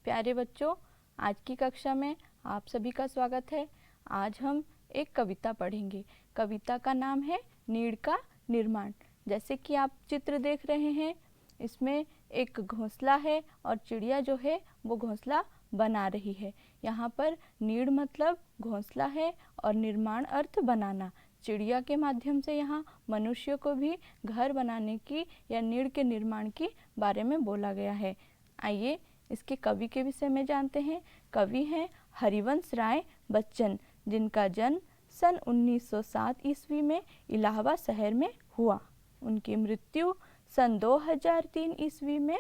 प्यारे बच्चों, आज की कक्षा में आप सभी का स्वागत है। आज हम एक कविता पढ़ेंगे। कविता का नाम है नीड़ का निर्माण। जैसे कि आप चित्र देख रहे हैं, इसमें एक घोंसला है और चिड़िया जो है वो घोंसला बना रही है। यहाँ पर नीड़ मतलब घोंसला है और निर्माण अर्थ बनाना। चिड़िया के माध्यम से यहाँ मनुष्य को भी घर बनाने की या नीड़ के निर्माण की बारे में बोला गया है। आइए इसके कवि के विषय में जानते हैं। कवि हैं हरिवंश राय बच्चन, जिनका जन्म सन 1907 ईस्वी में इलाहाबाद शहर में हुआ। उनकी मृत्यु सन 2003 ईस्वी में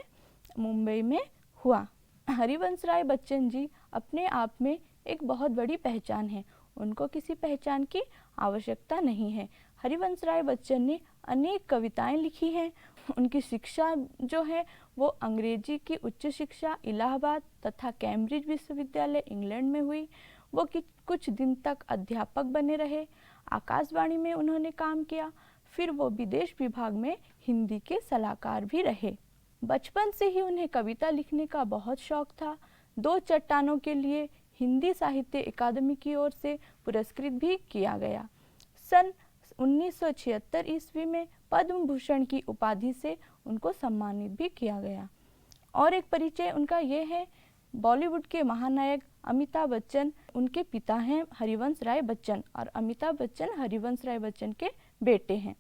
मुंबई में हुआ। हरिवंश राय बच्चन जी अपने आप में एक बहुत बड़ी पहचान है। उनको किसी पहचान की आवश्यकता नहीं है। हरिवंश राय बच्चन ने अनेक कविताएं लिखी हैं। उनकी शिक्षा जो है वो अंग्रेजी की उच्च शिक्षा इलाहाबाद तथा कैम्ब्रिज विश्वविद्यालय इंग्लैंड में हुई। वो कुछ दिन तक अध्यापक बने रहे। आकाशवाणी में उन्होंने काम किया। फिर वो विदेश विभाग में हिंदी के सलाहकार भी रहे। बचपन से ही उन्हें कविता लिखने का बहुत शौक था। 2 चट्टानों के लिए हिंदी साहित्य अकादमी की ओर से पुरस्कृत भी किया गया। सन 1976 ईस्वी में पद्म भूषण की उपाधि से उनको सम्मानित भी किया गया। और एक परिचय उनका ये है, बॉलीवुड के महानायक अमिताभ बच्चन उनके पिता हैं हरिवंश राय बच्चन, और अमिताभ बच्चन हरिवंश राय बच्चन के बेटे हैं।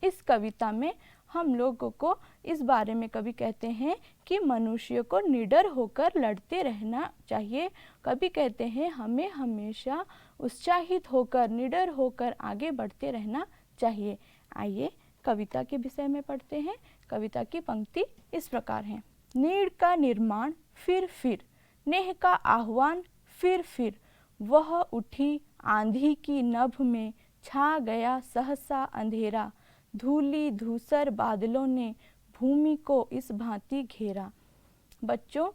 इस कविता में हम लोगों को इस बारे में कवि कहते हैं कि मनुष्य को निडर होकर लड़ते रहना चाहिए। कवि कहते हैं हमें हमेशा उत्साहित होकर निडर होकर आगे बढ़ते रहना चाहिए। आइए कविता के विषय में पढ़ते हैं। कविता की पंक्ति इस प्रकार है। नीड़ का निर्माण फिर, नेह का आह्वान फिर, वह उठी आंधी की नभ में, छा गया सहसा अंधेरा, धूली धूसर बादलों ने भूमि को इस भांति घेरा। बच्चों,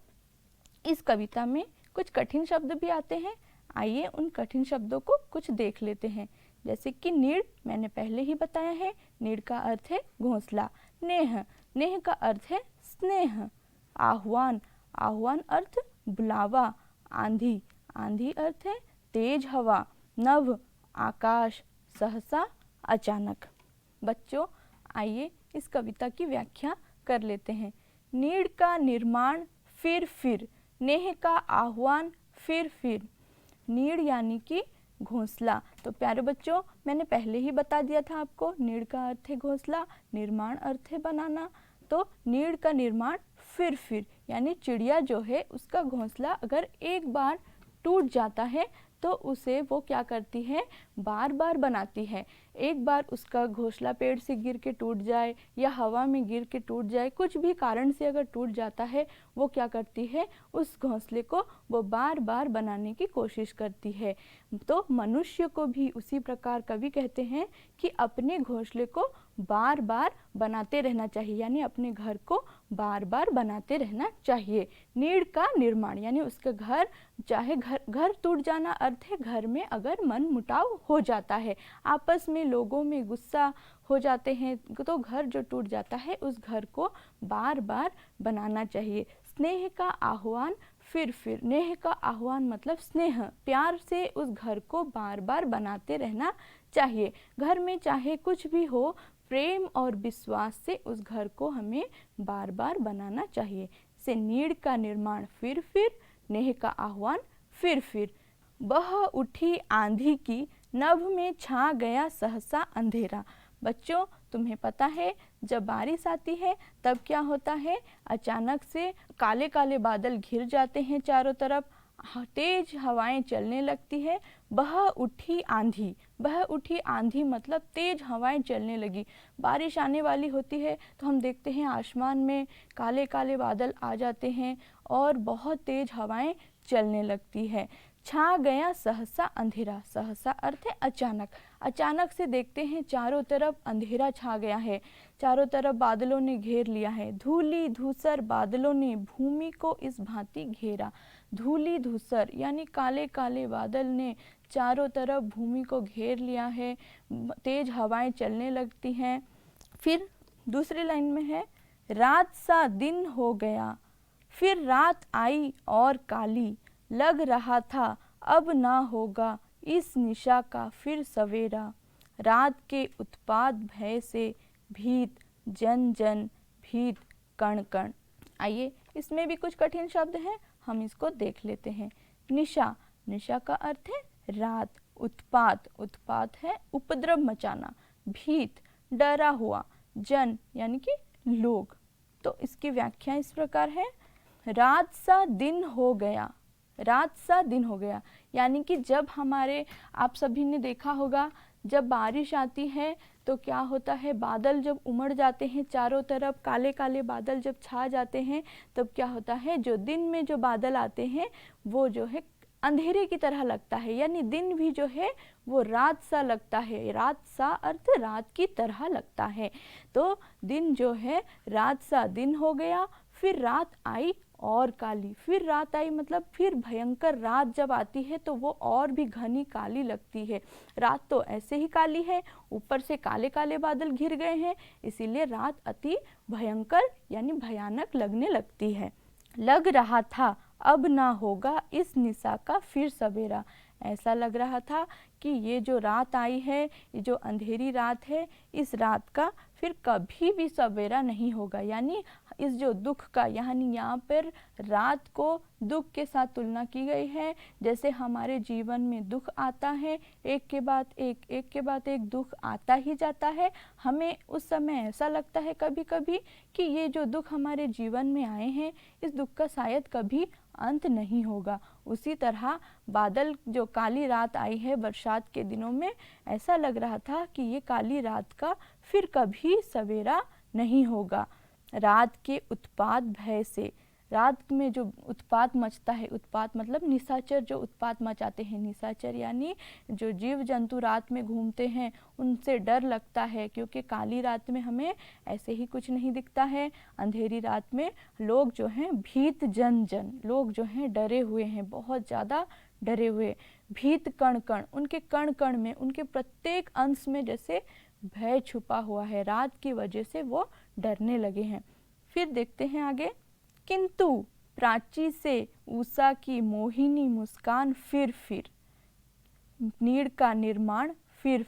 इस कविता में कुछ कठिन शब्द भी आते हैं। आइए उन कठिन शब्दों को कुछ देख लेते हैं। जैसे कि नीड़ मैंने पहले ही बताया है। नीड़ का अर्थ है घोंसला। नेह का अर्थ है स्नेह। आह्वान अर्थ बुलावा। आंधी अर्थ है तेज हवा। नभ आकाश। सहसा अचानक। बच्चों, आइए इस कविता की व्याख्या कर लेते हैं। नीड़ का निर्माण फिर, नेह का आह्वान फिर। नीड़ यानी कि घोंसला। तो प्यारे बच्चों, मैंने पहले ही बता दिया था आपको, नीड़ का अर्थ है घोंसला, निर्माण अर्थ है बनाना। तो नीड़ का निर्माण फिर यानी चिड़िया जो है उसका घोंसला अगर एक बार टूट जाता है तो उसे वो क्या करती है, बार बार बनाती है। एक बार उसका घोंसला पेड़ से गिर के टूट जाए या हवा में गिर के टूट जाए, कुछ भी कारण से अगर टूट जाता है, वो क्या करती है, उस घोंसले को वो बार बार बनाने की कोशिश करती है। तो मनुष्य को भी उसी प्रकार कवि कहते हैं कि अपने घोंसले को बार बार बनाते रहना चाहिए, यानी अपने घर को बार बार बनाते रहना चाहिए। नीड़ का निर्माण यानी उसका घर, चाहे घर टूट जाना अर्थ है घर में अगर मन मुटाव हो जाता है, आपस में लोगों में गुस्सा हो जाते हैं, तो घर जो टूट जाता है उस घर को बार बार बनाना चाहिए। स्नेह का आह्वान फिर, नेह का आह्वान मतलब स्नेह, प्यार से उस घर को बार बार बनाते रहना चाहिए। घर में चाहे कुछ भी हो, प्रेम और विश्वास से उस घर को हमें बार बार बनाना चाहिए। से नीड़ का निर्माण फिर, नेह का आह्वान फिर। बह उठी आंधी की नभ में, छा गया सहसा अंधेरा। बच्चों, तुम्हें पता है जब बारिश आती है तब क्या होता है, अचानक से काले काले बादल घिर जाते हैं चारों तरफ, तेज हवाएं चलने लगती है। बह उठी आंधी मतलब तेज हवाएं चलने लगी। बारिश आने वाली होती है तो हम देखते हैं आसमान में काले काले बादल आ जाते हैं और बहुत तेज हवाएं चलने लगती है। छा गया सहसा अंधेरा, सहसा अर्थ है अचानक से देखते हैं चारों तरफ अंधेरा छा गया है, चारों तरफ बादलों ने घेर लिया है। धूली धूसर बादलों ने भूमि को इस भांति घेरा। धूली धूसर यानी काले काले बादल ने चारों तरफ भूमि को घेर लिया है, तेज हवाएं चलने लगती हैं। फिर दूसरी लाइन में है, रात सा दिन हो गया फिर रात आई और काली, लग रहा था अब ना होगा इस निशा का फिर सवेरा। रात के उत्पात भय से भीत जन जन, भीत कण कण। आइए इसमें भी कुछ कठिन शब्द हैं, हम इसको देख लेते हैं। निशा, निशा का अर्थ है रात। उत्पात, उत्पात है उपद्रव मचाना। भीत, डरा हुआ। जन यानी कि लोग। तो इसकी व्याख्या इस प्रकार है, रात सा दिन हो गया, रात सा दिन हो गया यानी कि जब हमारे, आप सभी ने देखा होगा जब बारिश आती है तो क्या होता है, बादल जब उमड़ जाते हैं चारों तरफ, काले काले बादल जब छा जाते हैं, तब क्या होता है, जो दिन में जो बादल आते हैं वो जो है अंधेरे की तरह लगता है, यानी दिन भी जो है वो रात सा लगता है। रात सा अर्थ रात की तरह लगता है। तो दिन जो है रात सा दिन हो गया। फिर रात आई और काली, फिर रात आई मतलब फिर भयंकर रात जब आती है तो वो और भी घनी काली लगती है। रात तो ऐसे ही काली है, ऊपर से काले काले बादल घिर गए हैं, इसीलिए रात अति भयंकर यानी भयानक लगने लगती है। लग रहा था अब ना होगा इस निशा का फिर सवेरा। ऐसा लग रहा था कि ये जो रात आई है, ये जो अंधेरी रात है, इस रात का फिर कभी भी सवेरा नहीं होगा। यानी इस जो दुख का, यानी यहाँ पर रात को दुख के साथ तुलना की गई है। जैसे हमारे जीवन में दुख आता है, एक के बाद एक दुख आता ही जाता है, हमें उस समय ऐसा लगता है कभी कभी कि ये जो दुख हमारे जीवन में आए हैं, इस दुख का शायद कभी अंत नहीं होगा। उसी तरह बादल, जो काली रात आई है बरसात के दिनों में, ऐसा लग रहा था कि ये काली रात का फिर कभी सवेरा नहीं होगा। रात के उत्पात भय से, रात में जो उत्पात मचता है, उत्पात मतलब निशाचर जो उत्पात मचाते हैं, निशाचर यानी जो जीव जंतु रात में घूमते हैं, उनसे डर लगता है, क्योंकि काली रात में हमें ऐसे ही कुछ नहीं दिखता है। अंधेरी रात में लोग जो हैं भीत जन जन, लोग जो हैं डरे हुए हैं, बहुत ज़्यादा डरे हुए। भीत कण कण, उनके कण कण में, उनके प्रत्येक अंश में जैसे भय छुपा हुआ है, रात की वजह से वो डरने लगे हैं। फिर देखते हैं आगे। किंतु प्राची से उषा की मोहिनी मुस्कान फिर, नीड़ का निर्माण फिर,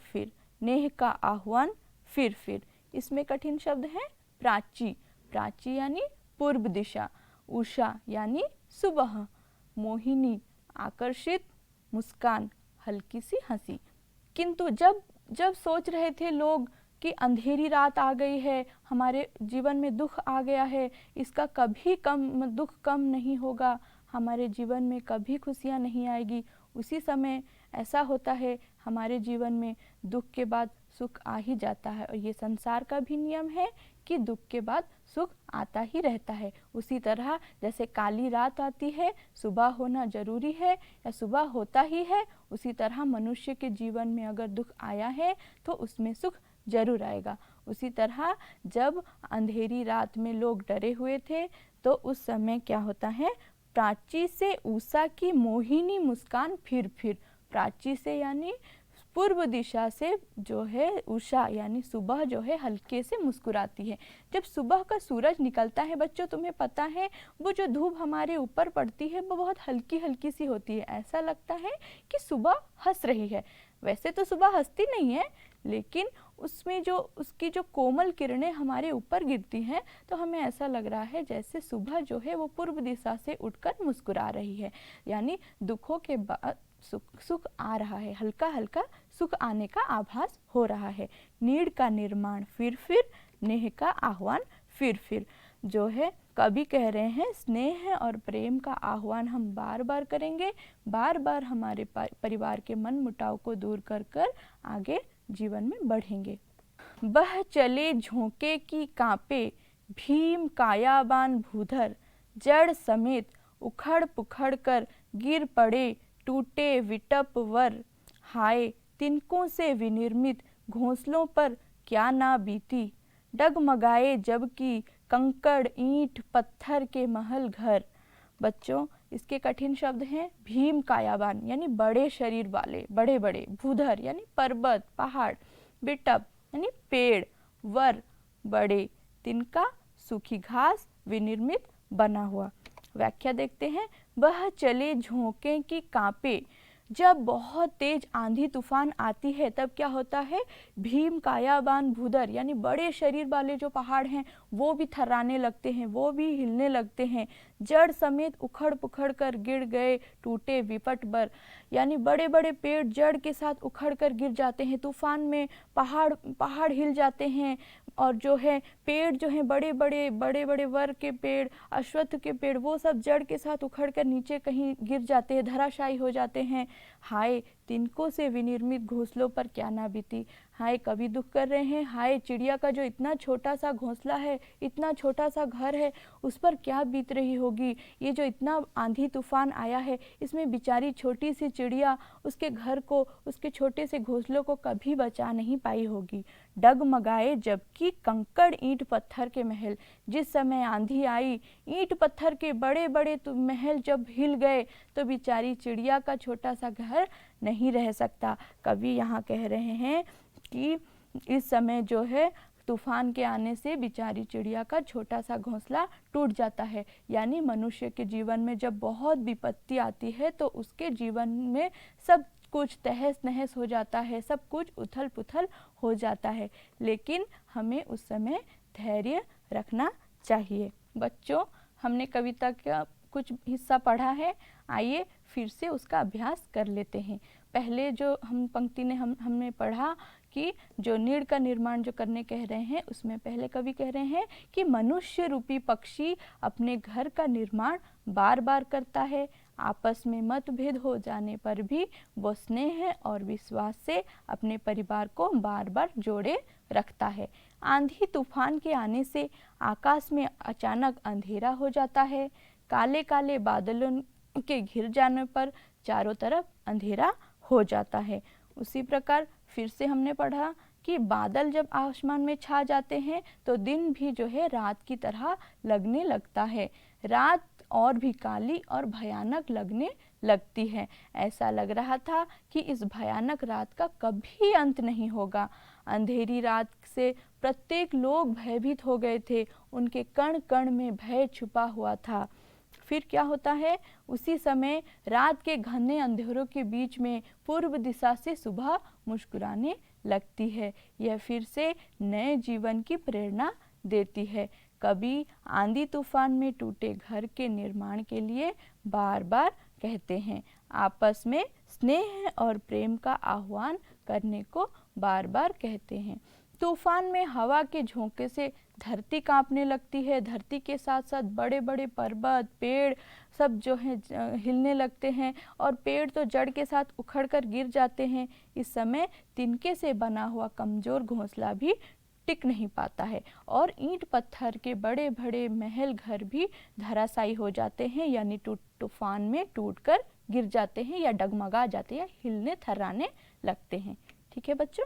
नेह का आह्वान फिर। इसमें कठिन शब्द है प्राची, प्राची यानी पूर्व दिशा, उषा यानी सुबह, मोहिनी आकर्षित, मुस्कान हल्की सी हंसी। किंतु जब सोच रहे थे लोग कि अंधेरी रात आ गई है, हमारे जीवन में दुख आ गया है, इसका कभी दुख कम नहीं होगा, हमारे जीवन में कभी खुशियाँ नहीं आएगी, उसी समय ऐसा होता है हमारे जीवन में दुख के बाद सुख आ ही जाता है। और ये संसार का भी नियम है कि दुख के बाद सुख आता ही रहता है। उसी तरह जैसे काली रात आती है, सुबह होना जरूरी है या सुबह होता ही है, उसी तरह मनुष्य के जीवन में अगर दुख आया है तो उसमें सुख जरूर आएगा। उसी तरह जब अंधेरी रात में लोग डरे हुए थे तो उस समय क्या होता है, प्राची से उषा की मोहिनी मुस्कान फिर, प्राची से यानी पूर्व दिशा से जो है उषा यानी सुबह जो है हल्के से मुस्कुराती है। जब सुबह का सूरज निकलता है बच्चों, तुम्हें पता है वो जो धूप हमारे ऊपर पड़ती है वो बहुत हल्की हल्की सी होती है, ऐसा लगता है कि सुबह हंस रही है। वैसे तो सुबह हंसती नहीं है, लेकिन उसमें जो उसकी जो कोमल किरणें हमारे ऊपर गिरती हैं तो हमें ऐसा लग रहा है जैसे सुबह जो है वो पूर्व दिशा से उठकर मुस्कुरा रही है। यानी दुखों के बाद सुख आ रहा है, हल्का हल्का सुख आने का आभास हो रहा है। नीड़ का निर्माण फिर, नेह का आह्वान फिर। जो है कवि कह रहे हैं स्नेह और प्रेम का आह्वान हम बार बार करेंगे, बार बार हमारे परिवार के मन मुटाव को दूर कर आगे जीवन में बढ़ेंगे। बह चले झोंके की कांपे भीम कायाबान भूधर, जड़ समेत उखड़ पुखड़ कर गिर पड़े टूटे विटप वर। हाय तिनकों से विनिर्मित घोंसलों पर क्या ना बीती, डगमगाए जबकि कंकड़ ईंट पत्थर के महल घर। बच्चों इसके कठिन शब्द हैं भीम कायाबान यानी बड़े शरीर वाले, बड़े बड़े, भूधर यानी पर्वत पहाड़, बिटप यानी पेड़, वर बड़े, तिनका सूखी घास, विनिर्मित बना हुआ। व्याख्या देखते हैं। वह चले झोंके की कांपे। जब बहुत तेज आंधी तूफान आती है तब क्या होता है, भीम कायाबान भूधर यानी बड़े शरीर वाले जो पहाड़ हैं वो भी थर्राने लगते हैं, वो भी हिलने लगते हैं। जड़ समेत उखड़ पुखड़ कर गिर गए टूटे विपट बर, यानी बड़े बड़े पेड़ जड़ के साथ उखड़ कर गिर जाते हैं। तूफान में पहाड़ हिल जाते हैं और जो है पेड़ जो है बड़े बड़े वर के पेड़, अश्वत्थ के पेड़, वो सब जड़ के साथ उखड़ कर नीचे कहीं गिर जाते हैं, धराशायी हो जाते हैं। हाय तिनकों से विनिर्मित घोंसलों पर क्या ना बीती। हाय कवि दुख कर रहे हैं, हाय चिड़िया का जो इतना छोटा सा घोंसला है, इतना छोटा सा घर है, उस पर क्या बीत रही होगी। ये जो इतना आंधी तूफान आया है इसमें बेचारी छोटी सी चिड़िया उसके घर को, उसके छोटे से घोंसलों को कभी बचा नहीं पाई होगी। डगमगाए जबकि कंकड़ ईंट पत्थर के महल। जिस समय आंधी आई, ईंट पत्थर के बड़े बड़े महल जब हिल गए तो बेचारी चिड़िया का छोटा सा घर नहीं रह सकता। कवि यहाँ कह रहे हैं कि इस समय जो है तूफान के आने से बेचारी चिड़िया का छोटा सा घोंसला टूट जाता है। यानी मनुष्य के जीवन में जब बहुत विपत्ति आती है तो उसके जीवन में सब कुछ तहस नहस हो जाता है, सब कुछ उथल पुथल हो जाता है, लेकिन हमें उस समय धैर्य रखना चाहिए। बच्चों, हमने कविता का कुछ हिस्सा पढ़ा है, आइए फिर से उसका अभ्यास कर लेते हैं। पहले जो हम पंक्ति ने हमने पढ़ा कि जो नीड़ का निर्माण जो करने कह रहे हैं, उसमें पहले कवि कह रहे हैं कि मनुष्य रूपी पक्षी अपने घर का निर्माण बार बार करता है। आपस में मतभेद हो जाने पर भी वो स्नेह और विश्वास से अपने परिवार को बार बार जोड़े रखता है। आंधी तूफान के आने से आकाश में अचानक अंधेरा हो जाता है। काले काले बादलों के घिर जाने पर चारों तरफ अंधेरा हो जाता है। उसी प्रकार फिर से हमने पढ़ा कि बादल जब आसमान में छा जाते हैं तो दिन भी जो है रात की तरह लगने लगता है। रात और भी काली और भयानक लगने लगती है। ऐसा लग रहा था कि इस भयानक रात का कभी अंत नहीं होगा। अंधेरी रात से प्रत्येक लोग भयभीत हो गए थे, उनके कण कण में भय छुपा हुआ था। फिर क्या होता है, उसी समय रात के घने अंधेरों के बीच में पूर्व दिशा से सुबह मुस्कुराने लगती है। यह फिर से नए जीवन की प्रेरणा देती है। कवि आंधी तूफान में टूटे घर के निर्माण के लिए बार बार कहते हैं, आपस में स्नेह और प्रेम का आह्वान करने को बार बार कहते हैं। तूफान में हवा के झोंके से धरती कांपने लगती है। धरती के साथ साथ बड़े बड़े पर्वत, पेड़ सब जो है हिलने लगते हैं और पेड़ तो जड़ के साथ उखड़कर गिर जाते हैं। इस समय तिनके से बना हुआ कमजोर घोंसला भी टिक नहीं पाता है और ईंट पत्थर के बड़े बड़े महल घर भी धराशायी हो जाते हैं, यानी तूफान में टूटकर गिर जाते हैं या डगमगा जाते हैं, हिलने थर्राने लगते हैं। ठीक है बच्चों।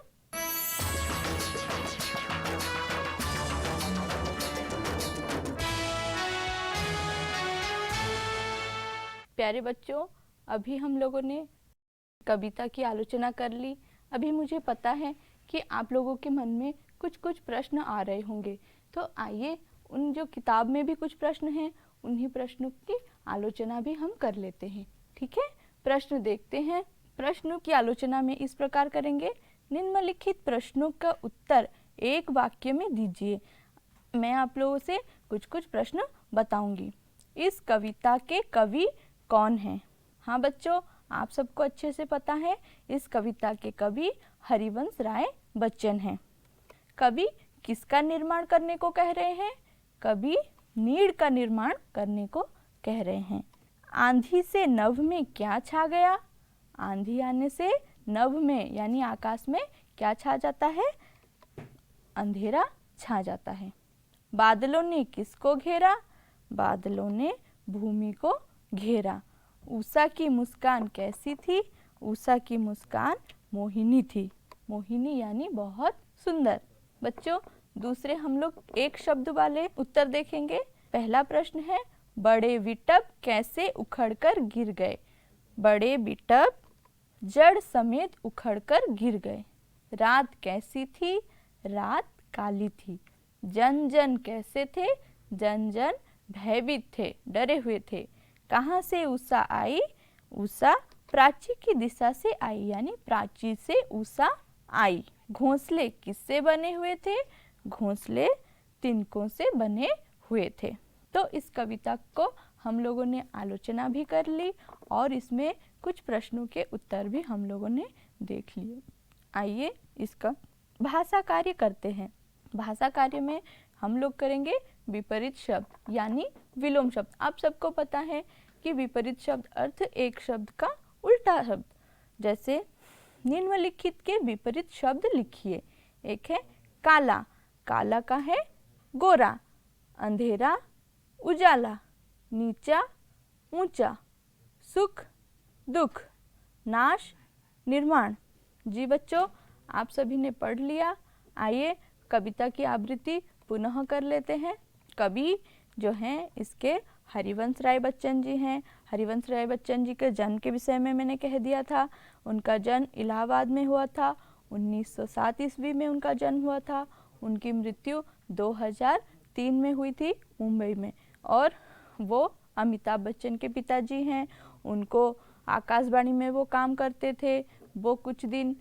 प्यारे बच्चों, अभी हम लोगों ने कविता की आलोचना कर ली। अभी मुझे पता है कि आप लोगों के मन में कुछ कुछ प्रश्न आ रहे होंगे, तो आइए उन जो किताब में भी कुछ प्रश्न हैं उन्हीं प्रश्नों की आलोचना भी हम कर लेते हैं। ठीक है, प्रश्न देखते हैं। प्रश्नों की आलोचना में इस प्रकार करेंगे, निम्नलिखित प्रश्नों का उत्तर एक वाक्य में दीजिए। मैं आप लोगों से कुछ कुछ प्रश्न बताऊंगी। इस कविता के कवि कौन हैं? हाँ बच्चों, आप सबको अच्छे से पता है, इस कविता के कवि हरिवंश राय बच्चन हैं। कवि किसका निर्माण करने को कह रहे हैं? कवि नीड़ का निर्माण करने को कह रहे हैं। आंधी से नभ में क्या छा गया? आंधी आने से नभ में यानी आकाश में क्या छा जाता है? अंधेरा छा जाता है। बादलों ने किसको घेरा? बादलों ने भूमि को घेरा। उषा की मुस्कान कैसी थी? उषा की मुस्कान मोहिनी थी। मोहिनी यानी बहुत सुंदर। बच्चों, दूसरे हम लोग एक शब्द वाले उत्तर देखेंगे। पहला प्रश्न है, बड़े विटप कैसे उखड़कर गिर गए? बड़े विटप जड़ समेत उखड़कर गिर गए। रात कैसी थी? रात काली थी। जन जन कैसे थे? जन जन भयभीत थे, डरे हुए थे। कहाँ से उषा आई? उषा प्राची की दिशा से आई, यानी प्राची से उषा आई। घोंसले किससे बने हुए थे? घोंसले तिनकों से बने हुए थे। तो इस कविता को हम लोगों ने आलोचना भी कर ली और इसमें कुछ प्रश्नों के उत्तर भी हम लोगों ने देख लिए। आइए इसका भाषा कार्य करते हैं। भाषा कार्य में हम लोग करेंगे विपरीत शब्द यानी विलोम शब्द। आप सबको पता है कि विपरीत शब्द अर्थ एक शब्द का उल्टा शब्द। जैसे निम्नलिखित के विपरीत शब्द लिखिए। एक है काला, काला का है गोरा। अंधेरा उजाला, नीचा ऊंचा, सुख दुख, नाश निर्माण। जी बच्चों, आप सभी ने पढ़ लिया। आइए कविता की आवृत्ति पुनः कर लेते हैं। कवि जो हैं इसके हरिवंश राय बच्चन जी हैं। हरिवंश राय बच्चन जी के जन्म के विषय में मैंने कह दिया था। उनका जन्म इलाहाबाद में हुआ था। 1907 ईस्वी में उनका जन्म हुआ था। उनकी मृत्यु 2003 में हुई थी मुंबई में। और वो अमिताभ बच्चन के पिताजी हैं। उनको आकाशवाणी में वो काम करते थे। वो कुछ दिन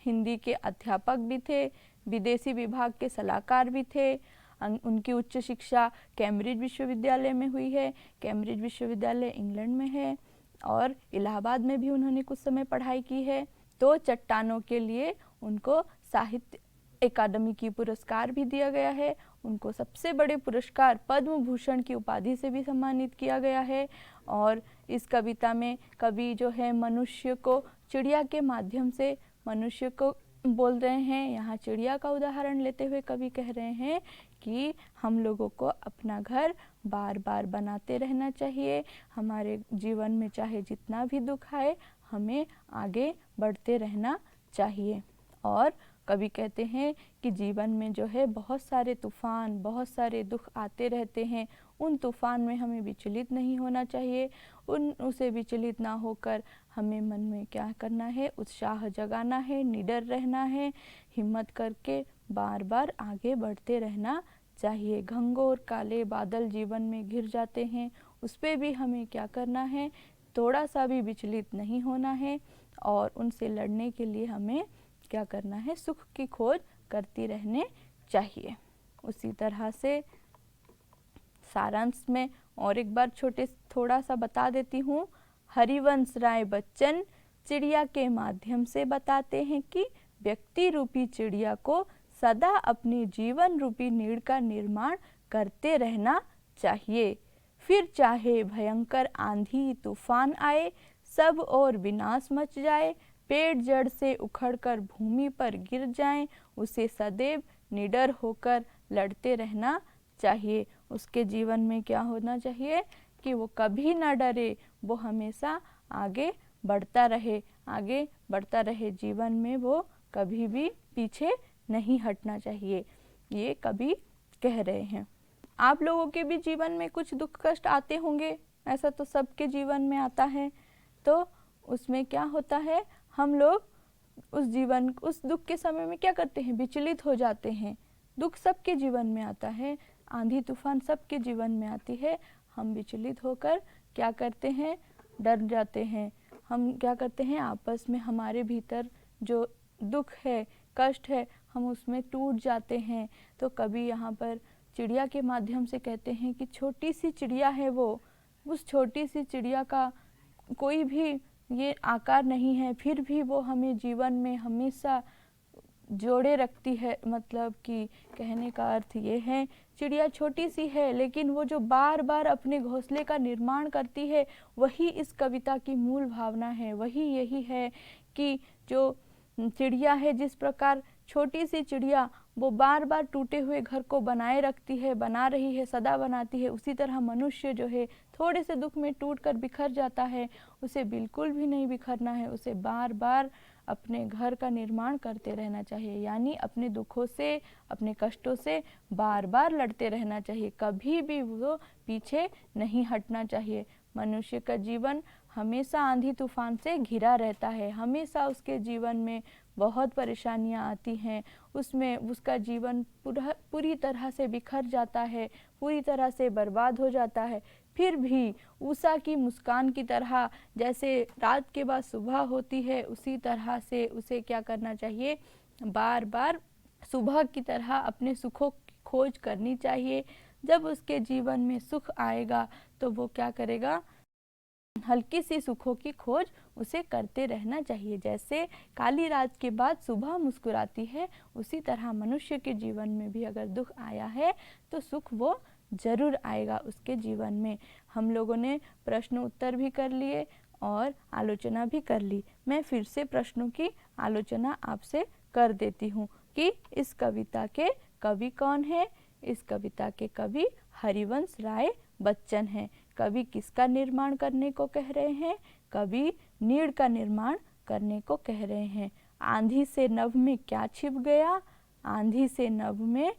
हिंदी के अध्यापक भी थे, विदेशी विभाग के सलाहकार भी थे। उनकी उच्च शिक्षा कैम्ब्रिज विश्वविद्यालय में हुई है। कैम्ब्रिज विश्वविद्यालय इंग्लैंड में है और इलाहाबाद में भी उन्होंने कुछ समय पढ़ाई की है। तो चट्टानों के लिए उनको साहित्य अकादमी की पुरस्कार भी दिया गया है। उनको सबसे बड़े पुरस्कार पद्म भूषण की उपाधि से भी सम्मानित किया गया है। और इस कविता में कवि जो है मनुष्य को चिड़िया के माध्यम से मनुष्य को बोल रहे हैं। यहाँ चिड़िया का उदाहरण लेते हुए कवि कह रहे हैं कि हम लोगों को अपना घर बार बार बनाते रहना चाहिए। हमारे जीवन में चाहे जितना भी दुख आए, हमें आगे बढ़ते रहना चाहिए। और कवि कहते हैं कि जीवन में जो है बहुत सारे तूफान, बहुत सारे दुख आते रहते हैं। उन तूफान में हमें विचलित नहीं होना चाहिए। उसे विचलित ना होकर हमें मन में क्या करना है? उत्साह जगाना है, निडर रहना है, हिम्मत करके बार बार आगे बढ़ते रहना चाहिए। घंघोर काले बादल जीवन में घिर जाते हैं, उस पर भी हमें क्या करना है? थोड़ा सा भी विचलित नहीं होना है और उनसे लड़ने के लिए हमें क्या करना है? सुख की खोज करती रहने चाहिए। उसी तरह से सारांश में और एक बार थोड़ा सा बता देती हूँ। हरिवंश राय बच्चन चिड़िया के माध्यम से बताते हैं कि व्यक्ति रूपी चिड़िया को सदा अपने जीवन रूपी नीड़ का निर्माण करते रहना चाहिए। फिर चाहे भयंकर आंधी तूफान आए, सब और विनाश मच जाए, पेड़ जड़ से उखड़कर भूमि पर गिर जाएं, उसे सदैव निडर होकर लड़ते रहना चाहिए। उसके जीवन में क्या होना चाहिए कि वो कभी ना डरे, वो हमेशा आगे बढ़ता रहे, आगे बढ़ता रहे। जीवन में वो कभी भी पीछे नहीं हटना चाहिए, ये कवि कह रहे हैं। आप लोगों के भी जीवन में कुछ दुख कष्ट आते होंगे, ऐसा तो सबके जीवन में आता है। तो उसमें क्या होता है, हम लोग उस दुख के समय में क्या करते हैं? विचलित हो जाते हैं। दुख सबके जीवन में आता है, आंधी तूफान सबके जीवन में आती है। हम विचलित होकर क्या करते हैं? डर जाते हैं। हम क्या करते हैं? आपस में हमारे भीतर जो दुख है, कष्ट है, हम उसमें टूट जाते हैं। तो कभी यहाँ पर चिड़िया के माध्यम से कहते हैं कि छोटी सी चिड़िया है वो, उस छोटी सी चिड़िया का कोई भी ये आकार नहीं है, फिर भी वो हमें जीवन में हमेशा जोड़े रखती है। मतलब कि कहने का अर्थ ये है, चिड़िया छोटी सी है लेकिन वो जो बार बार अपने घोंसले का निर्माण करती है, वही इस कविता की मूल भावना है। वही यही है कि जो चिड़िया है, जिस प्रकार छोटी सी चिड़िया वो बार बार टूटे हुए घर को बनाए रखती है, बना रही है, सदा बनाती है, उसी तरह मनुष्य जो है थोड़े से दुख में टूट कर बिखर जाता है। उसे बिल्कुल भी नहीं बिखरना है, उसे बार बार अपने घर का निर्माण करते रहना चाहिए। यानी अपने दुखों से, अपने कष्टों से बार बार लड़ते रहना चाहिए, कभी भी वो पीछे नहीं हटना चाहिए। मनुष्य का जीवन हमेशा आंधी तूफान से घिरा रहता है, हमेशा उसके जीवन में बहुत परेशानियां आती हैं, उसमें उसका जीवन पूरी तरह से बिखर जाता है, पूरी तरह से बर्बाद हो जाता है। फिर भी उषा की मुस्कान की तरह, जैसे रात के बाद सुबह होती है, उसी तरह से उसे क्या करना चाहिए, बार बार सुबह की तरह अपने सुखों की खोज करनी चाहिए। जब उसके जीवन में सुख आएगा तो वो क्या करेगा, हल्की सी सुखों की खोज उसे करते रहना चाहिए। जैसे काली रात के बाद सुबह मुस्कुराती है, उसी तरह मनुष्य के जीवन में भी अगर दुख आया है तो सुख वो जरूर आएगा उसके जीवन में। हम लोगों ने प्रश्न उत्तर भी कर लिए और आलोचना भी कर ली। मैं फिर से प्रश्नों की आलोचना आपसे कर देती हूँ कि इस कविता के कवि कौन है। इस कविता के कवि हरिवंश राय बच्चन हैं। कवि किसका निर्माण करने को कह रहे हैं, कवि नीड़ का निर्माण करने को कह रहे हैं। आंधी से नभ में क्या छिप गया, आंधी से नभ में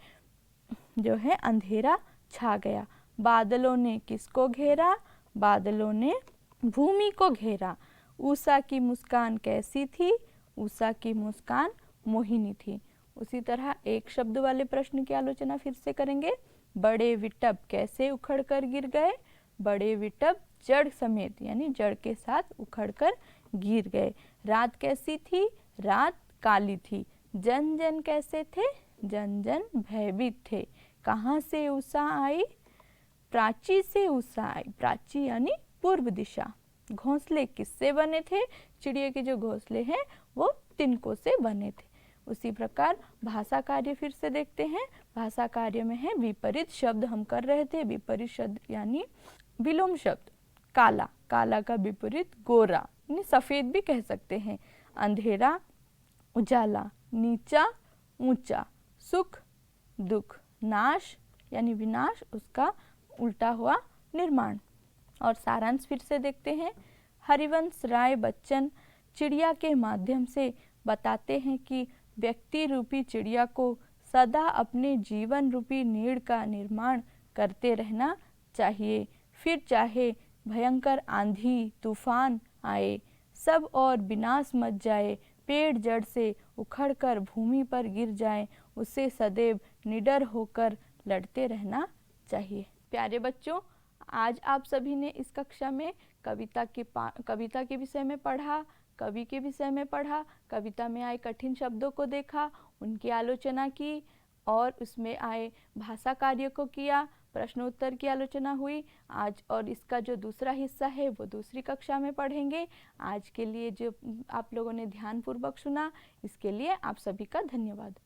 जो है अंधेरा छा गया। बादलों ने किसको घेरा, बादलों ने भूमि को घेरा। उषा की मुस्कान कैसी थी, उषा की मुस्कान मोहिनी थी। उसी तरह एक शब्द वाले प्रश्न की आलोचना फिर से करेंगे। बड़े विटप कैसे उखड़ कर गिर गए, बड़े विटप जड़ समेत यानी जड़ के साथ उखड़ कर गिर गए। रात कैसी थी, रात काली थी। जन जन कैसे थे, जन जन भयभीत थे। कहाँ से उषा आई, प्राची से उषा आई। प्राची यानी पूर्व दिशा। घोंसले किससे बने थे, चिड़िया के जो घोंसले हैं वो तिनकों से बने थे। उसी प्रकार भाषा कार्य फिर से देखते हैं। भाषा कार्य में है विपरीत शब्द हम कर रहे थे। विपरीत शब्द यानी विलोम शब्द। काला, काला का विपरीत गोरा यानी सफेद भी कह सकते हैं। अंधेरा उजाला, नीचा ऊंचा, सुख दुख, नाश यानी विनाश उसका उल्टा हुआ निर्माण। और सारांश फिर से देखते हैं। हरिवंश राय बच्चन चिड़िया के माध्यम से बताते हैं कि व्यक्ति रूपी चिड़िया को सदा अपने जीवन रूपी नीड़ का निर्माण करते रहना चाहिए। फिर चाहे भयंकर आंधी तूफान आए, सब और विनाश मच जाए, पेड़ जड़ से उखड़कर भूमि पर गिर जाए, उसे सदैव निडर होकर लड़ते रहना चाहिए। प्यारे बच्चों, आज आप सभी ने इस कक्षा में कविता के विषय में पढ़ा, कवि के विषय में पढ़ा, कविता में आए कठिन शब्दों को देखा, उनकी आलोचना की और उसमें आए भाषा कार्य को किया, प्रश्नोत्तर की आलोचना हुई। आज और इसका जो दूसरा हिस्सा है वो दूसरी कक्षा में पढ़ेंगे। आज के लिए जो आप लोगों ने ध्यानपूर्वक सुना, इसके लिए आप सभी का धन्यवाद।